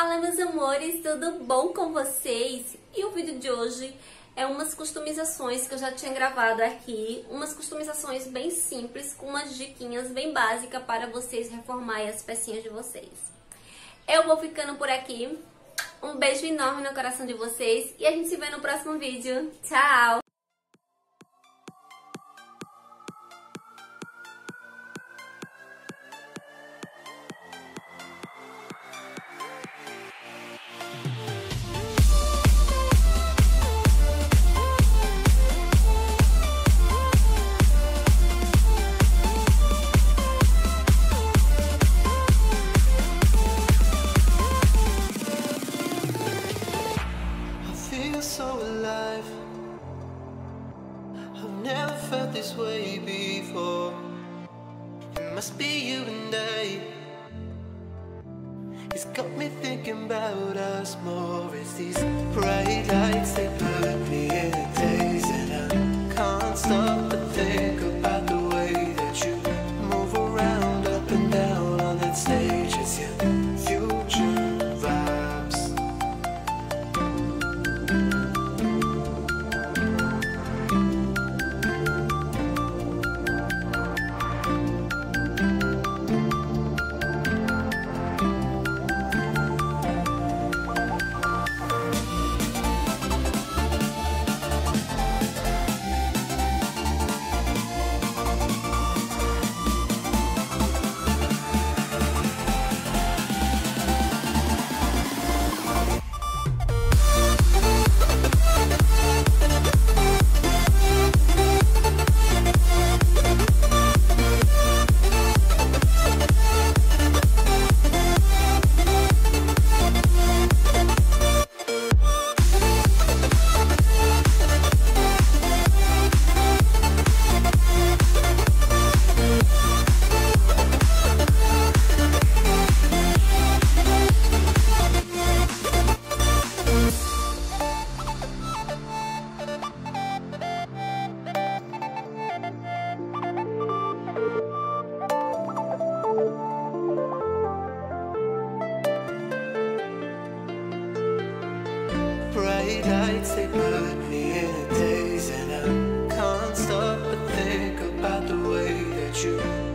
Olá meus amores, tudo bom com vocês? E o vídeo de hoje é umas customizações que eu já tinha gravado aqui, umas customizações bem simples, com umas diquinhas bem básicas para vocês reformarem as pecinhas de vocês. Eu vou ficando por aqui, um beijo enorme no coração de vocês e a gente se vê no próximo vídeo. Tchau! So alive, I've never felt this way before. It must be you and I. It's got me thinking about us more. It's these bright lights, they put me in a daze, and I can't stop but think about the way that you move around up and down on that stage. It's your future vibes. Bright lights, they put me in a daze, and I can't stop but think about the way that you